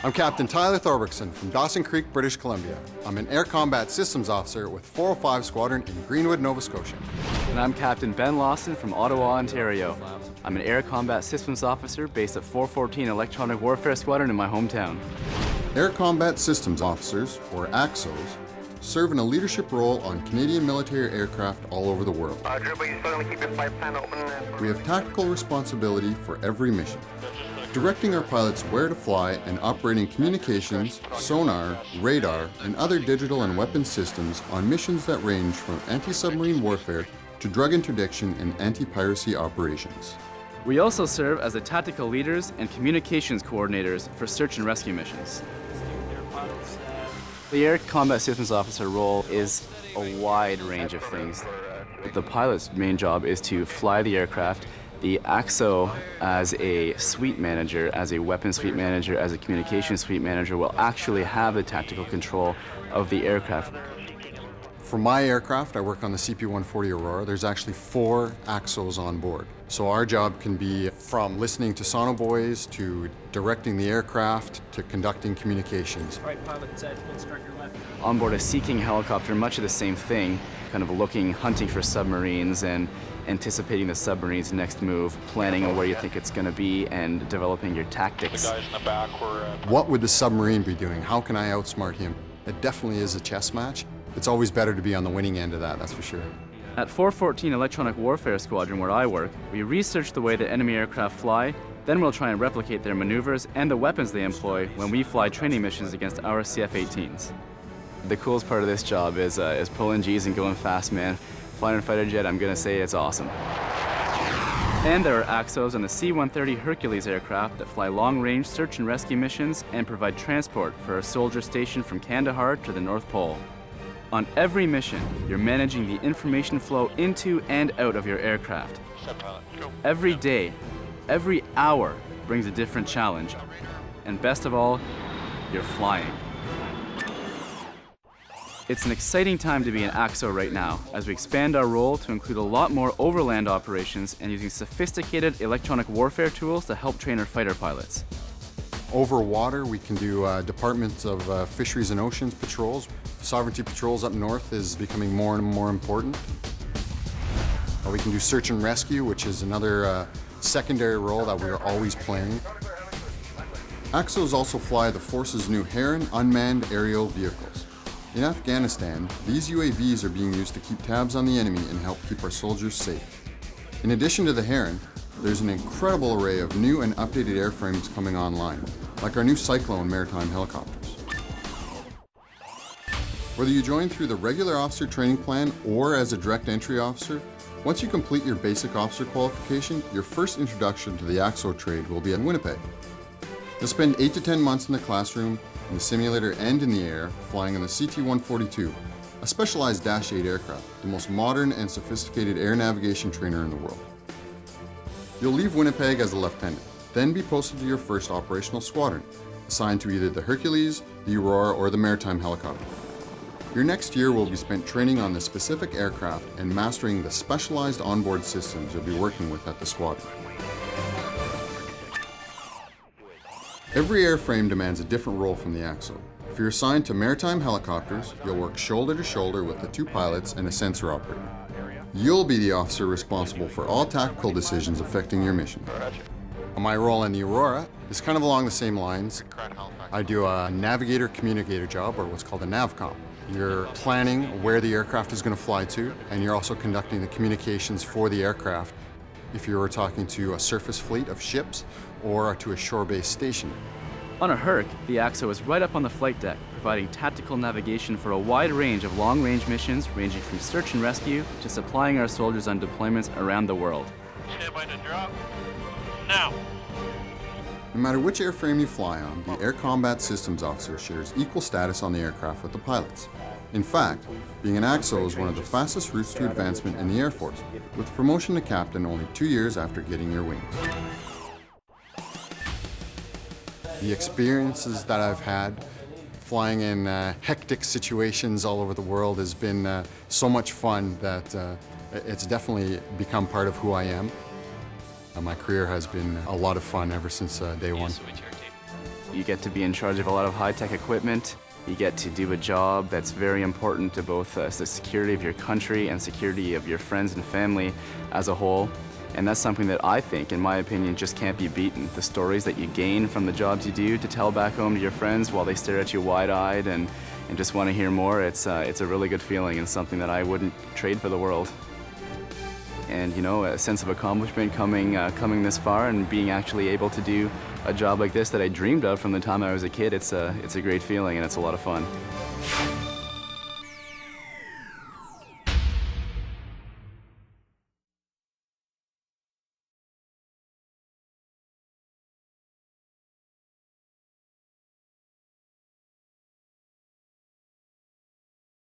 I'm Captain Tyler Thorbergson from Dawson Creek, British Columbia. I'm an Air Combat Systems Officer with 405 Squadron in Greenwood, Nova Scotia. And I'm Captain Ben Lawson from Ottawa, Ontario. I'm an Air Combat Systems Officer based at 414 Electronic Warfare Squadron in my hometown. Air Combat Systems Officers, or AXOs, serve in a leadership role on Canadian military aircraft all over the world. We have tactical responsibility for every mission, directing our pilots where to fly and operating communications, sonar, radar, and other digital and weapon systems on missions that range from anti-submarine warfare to drug interdiction and anti-piracy operations. We also serve as the tactical leaders and communications coordinators for search and rescue missions. The Air Combat Systems Officer role is a wide range of things. The pilot's main job is to fly the aircraft. The AXO, as a suite manager, as a weapons suite manager, as a communications suite manager, will actually have the tactical control of the aircraft. For my aircraft, I work on the CP-140 Aurora. There's actually 4 AXOs on board. So our job can be from listening to sonobuoys to directing the aircraft to conducting communications. Right, pilot set, full start your left. On board a Sea King helicopter, much of the same thing, kind of looking, hunting for submarines and anticipating the submarine's next move, planning on where you think it's going to be, and developing your tactics. The guys in the back were... What would the submarine be doing? How can I outsmart him? It definitely is a chess match. It's always better to be on the winning end of that, that's for sure. At 414 Electronic Warfare Squadron, where I work, we research the way that enemy aircraft fly, then we'll try and replicate their maneuvers and the weapons they employ when we fly training missions against our CF-18s. The coolest part of this job is pulling G's and going fast, man. Flying a fighter jet, I'm gonna say it's awesome. And there are AXOs on the C-130 Hercules aircraft that fly long-range search and rescue missions and provide transport for our soldiers stationed from Kandahar to the North Pole. On every mission, you're managing the information flow into and out of your aircraft. Every day, every hour brings a different challenge. And best of all, you're flying. It's an exciting time to be an AXO right now, as we expand our role to include a lot more overland operations and using sophisticated electronic warfare tools to help train our fighter pilots. Over water, we can do departments of fisheries and oceans patrols. Sovereignty patrols up north is becoming more and more important. We can do search and rescue, which is another secondary role that we're always playing. AXOs also fly the Force's new Heron unmanned aerial vehicles. In Afghanistan, these UAVs are being used to keep tabs on the enemy and help keep our soldiers safe. In addition to the Heron, there's an incredible array of new and updated airframes coming online, like our new Cyclone maritime helicopters. Whether you join through the regular officer training plan or as a direct entry officer, once you complete your basic officer qualification, your first introduction to the AXO trade will be in Winnipeg. You'll spend 8 to 10 months in the classroom, in the simulator, and in the air, flying on the CT-142, a specialized Dash 8 aircraft, the most modern and sophisticated air navigation trainer in the world. You'll leave Winnipeg as a lieutenant, then be posted to your first operational squadron, assigned to either the Hercules, the Aurora, or the maritime helicopter. Your next year will be spent training on the specific aircraft and mastering the specialized onboard systems you'll be working with at the squadron. Every airframe demands a different role from the AXO. If you're assigned to maritime helicopters, you'll work shoulder to shoulder with the 2 pilots and a sensor operator. You'll be the officer responsible for all tactical decisions affecting your mission. My role in the Aurora is kind of along the same lines. I do a navigator-communicator job, or what's called a NAVCOM. You're planning where the aircraft is going to fly to, and you're also conducting the communications for the aircraft if you were talking to a surface fleet of ships or to a shore-based station. On a Herc, the AXO is right up on the flight deck, providing tactical navigation for a wide range of long-range missions ranging from search and rescue to supplying our soldiers on deployments around the world. Stand by to drop. Now! No matter which airframe you fly on, the Air Combat Systems Officer shares equal status on the aircraft with the pilots. In fact, being an AXO is one of the fastest routes to advancement in the Air Force, with promotion to captain only 2 years after getting your wings. The experiences that I've had flying in hectic situations all over the world has been so much fun that it's definitely become part of who I am. My career has been a lot of fun ever since day one. You get to be in charge of a lot of high-tech equipment. You get to do a job that's very important to both the security of your country and security of your friends and family as a whole. And that's something that I think, in my opinion, just can't be beaten. The stories that you gain from the jobs you do to tell back home to your friends while they stare at you wide-eyed and just want to hear more, it's a really good feeling and something that I wouldn't trade for the world. And you know, a sense of accomplishment coming this far and being actually able to do a job like this that I dreamed of from the time I was a kid, it's a great feeling and it's a lot of fun.